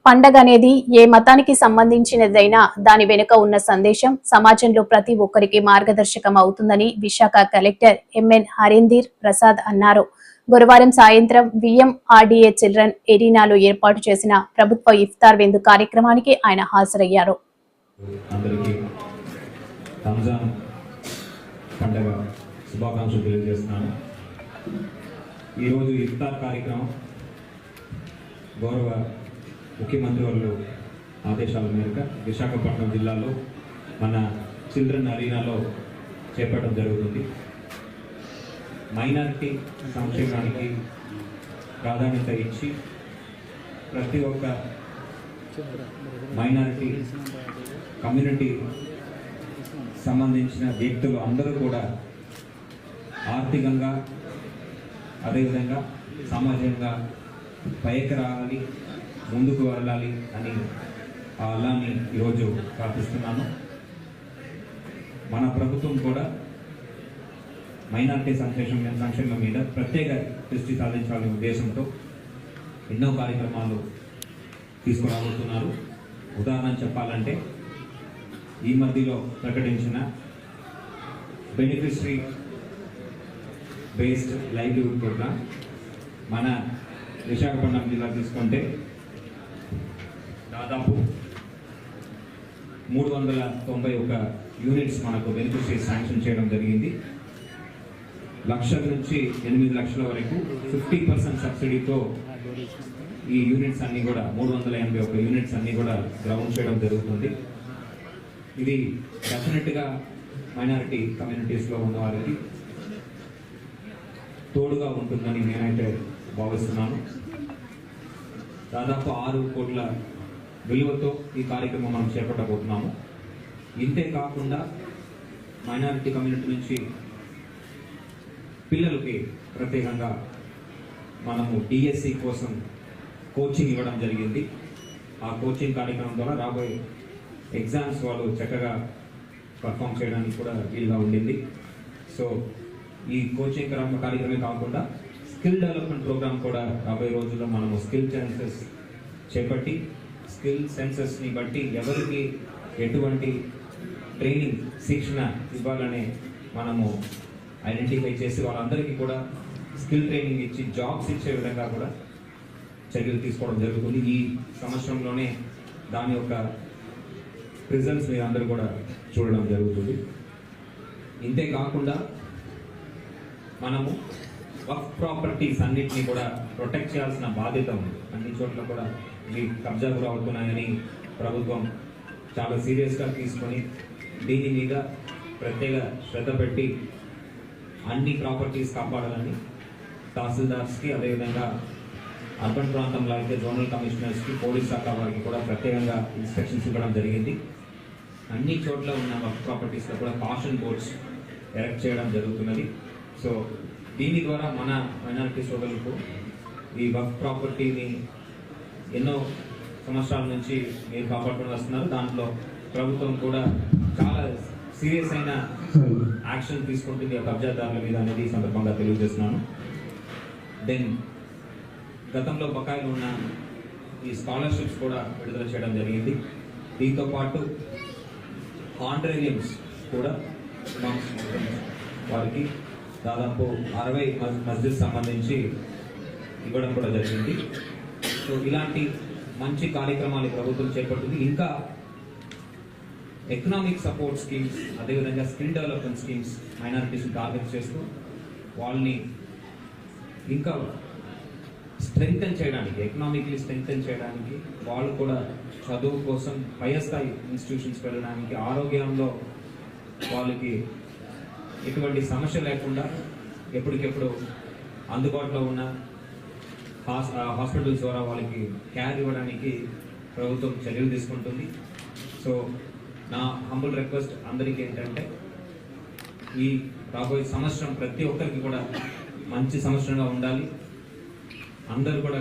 పండగ అనేది ఏ మతానికి సంబంధించినదైనా దాని వెనుక ఉన్న సందేశం సమాజంలో ప్రతి ఒక్కరికి మార్గదర్శకం అవుతుందని విశాఖ కలెక్టర్ ఎంఎన్ హరీందర్ ప్రసాద్ అన్నారు. గురువారం సాయంత్రం విఎంఆర్డీఏ చిల్డ్రన్ ఎరీనాలో ఏర్పాటు చేసిన ప్రభుత్వ ఇఫ్తార్ విందు కార్యక్రమానికి ఆయన హాజరయ్యారు. ముఖ్యమంత్రి వాళ్ళు ఆదేశాల మేరకు విశాఖపట్నం జిల్లాలో మన చిల్డ్రన్ అరీనాలో చేపట్టడం జరుగుతుంది. మైనారిటీ సంక్షేమానికి ప్రాధాన్యత ఇచ్చి ప్రతి ఒక్క మైనారిటీ కమ్యూనిటీ సంబంధించిన వ్యక్తులు అందరూ కూడా ఆర్థికంగా అదేవిధంగా సామాజికంగా పైకి రావాలి, ముందుకు వెళ్ళాలి అని అలాని ఈరోజు ప్రార్థిస్తున్నాను. మన ప్రభుత్వం కూడా మైనారిటీ సంక్షేమం మీద ప్రత్యేక దృష్టి సాధించాలనే ఉద్దేశంతో ఎన్నో కార్యక్రమాలు తీసుకురాబోతున్నారు. ఉదాహరణ చెప్పాలంటే ఈ మధ్యలో ప్రకటించిన బెనిఫిషరీ బేస్డ్ లైవ్లీహుడ్ ప్రోగ్రామ్ మన విశాఖపట్నం జిల్లా తీసుకుంటే దాదాపు 391 యూనిట్స్ మనకు బెనిఫిషరీ శాంక్షన్ చేయడం జరిగింది. 1,00,000 నుంచి 8 లక్షల వరకు 50% సబ్సిడీతో ఈ యూనిట్స్ అన్నీ కూడా 381 యూనిట్స్ అన్నీ కూడా గ్రౌండ్ చేయడం జరుగుతుంది. ఇది డెఫినెట్గా మైనారిటీ కమ్యూనిటీస్లో ఉన్న వారికి తోడుగా ఉంటుందని నేనైతే భావిస్తున్నాను. దాదాపు 6 కోట్ల విలువతో ఈ కార్యక్రమం మనం చేపట్టబోతున్నాము. ఇంతే కాకుండా మైనారిటీ కమ్యూనిటీ నుంచి పిల్లలకి ప్రత్యేకంగా మనము డిఎస్సి కోసం కోచింగ్ ఇవ్వడం జరిగింది. ఆ కోచింగ్ కార్యక్రమం ద్వారా రాబోయే ఎగ్జామ్స్ వాళ్ళు చక్కగా పర్ఫామ్ చేయడానికి కూడా వీలుగా ఉండింది. సో ఈ కోచింగ్ కార్యక్రమే కాకుండా స్కిల్ డెవలప్మెంట్ ప్రోగ్రామ్ కూడా రాబోయే రోజుల్లో మనము స్కిల్ సెన్సెస్ చేపట్టి స్కిల్ సెన్సెస్ని బట్టి ఎవరికి ఎటువంటి ట్రైనింగ్ శిక్షణ ఇవ్వాలనే మనము ఐడెంటిఫై చేసి వాళ్ళందరికీ కూడా స్కిల్ ట్రైనింగ్ ఇచ్చి జాబ్స్ ఇచ్చే విధంగా కూడా చర్యలు తీసుకోవడం జరుగుతుంది. ఈ సంవత్సరంలోనే దాని యొక్క రిజల్ట్స్ మీరు అందరూ కూడా చూడడం జరుగుతుంది. ఇంతే కాకుండా మనము వక్ఫ్ ప్రాపర్టీస్ అన్నిటినీ కూడా ప్రొటెక్ట్ చేయాల్సిన బాధ్యత ఉంది. అన్ని చోట్ల కూడా ఇవి కబ్జా కూడా అవుతున్నాయని ప్రభుత్వం చాలా సీరియస్గా తీసుకొని దీని మీద ప్రత్యేక శ్రద్ధ పెట్టి అన్ని ప్రాపర్టీస్ కాపాడాలని తహసీల్దార్స్కి అదేవిధంగా అర్బన్ ప్రాంతంలో అయితే జోనల్ కమిషనర్స్కి పోలీస్ శాఖ వారికి కూడా ప్రత్యేకంగా ఇన్స్ట్రక్షన్స్ ఇవ్వడం జరిగింది. అన్ని చోట్ల ఉన్న వక్ఫ్ ప్రాపర్టీస్లో కూడా కాషన్ బోర్డ్స్ ఎరెక్ట్ చేయడం జరుగుతున్నది. సో దీని ద్వారా మన మైనారిటీ సోదరులకు ఈ వక్ఫ్ ప్రాపర్టీని ఎన్నో సంవత్సరాల నుంచి మీరు కాపాడుతూ వస్తున్నారు. దాంట్లో ప్రభుత్వం కూడా చాలా సీరియస్ అయిన యాక్షన్ తీసుకుంటుంది కబ్జాదారుల మీద అనేది ఈ సందర్భంగా తెలియజేస్తున్నాను. దెన్ గతంలో బకాయిలు ఉన్న ఈ స్కాలర్షిప్స్ కూడా విడుదల చేయడం జరిగింది. దీంతో పాటు ఆనరేరియంస్ కూడా వారికి దాదాపు 60 మస్జిద్ సంబంధించి ఇవ్వడం కూడా జరిగింది. సో ఇలాంటి మంచి కార్యక్రమాలు ప్రభుత్వం చేపడుతుంది. ఇంకా ఎకనామిక్ సపోర్ట్ స్కీమ్స్ అదేవిధంగా స్కిల్ డెవలప్మెంట్ స్కీమ్స్ మైనారిటీస్ని టార్గెట్ చేస్తూ వాళ్ళని ఇంకా స్ట్రెంగ్తెన్ చేయడానికి, ఎకనామిక్లీ స్ట్రెంగ్తెన్ చేయడానికి, వాళ్ళు కూడా చదువు కోసం పై స్థాయి ఇన్స్టిట్యూషన్స్కి వెళ్ళడానికి, ఆరోగ్యంలో వాళ్ళకి ఎటువంటి సమస్య లేకుండా ఎప్పటికెప్పుడు అందుబాటులో ఉన్న హాస్పిటల్స్ ద్వారా వాళ్ళకి కేర్ ఇవ్వడానికి ప్రభుత్వం చర్యలు తీసుకుంటుంది. సో నా హంబుల్ రిక్వెస్ట్ అందరికీ ఏంటంటే ఈ రాబోయే సంవత్సరం ప్రతి ఒక్కరికి కూడా మంచి సంవత్సరంగా ఉండాలి. అందరూ కూడా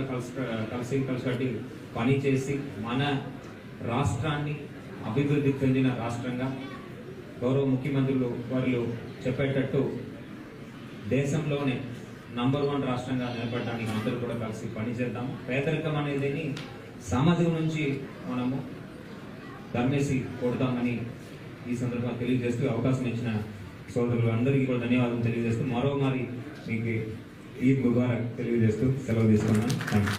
కలిసి పని చేసి మన రాష్ట్రాన్ని అభివృద్ధి చెందిన రాష్ట్రంగా గౌరవ ముఖ్యమంత్రులు వారు చెప్పేటట్టు దేశంలోనే నంబర్ 1 రాష్ట్రంగా నిలబడడానికి అందరూ కూడా కలిసి పనిచేద్దాము. పేదరికం అనేది సామాజికం నుంచి మనము ధర్మేసి కొడతామని ఈ సందర్భంగా తెలియజేస్తూ అవకాశం ఇచ్చిన సోదరులు అందరికీ కూడా ధన్యవాదాలు తెలియజేస్తూ మరోమారి మీకు ఈద్ ముబారక్ తెలియజేస్తూ సెలవు తీసుకున్నాను. Thank you.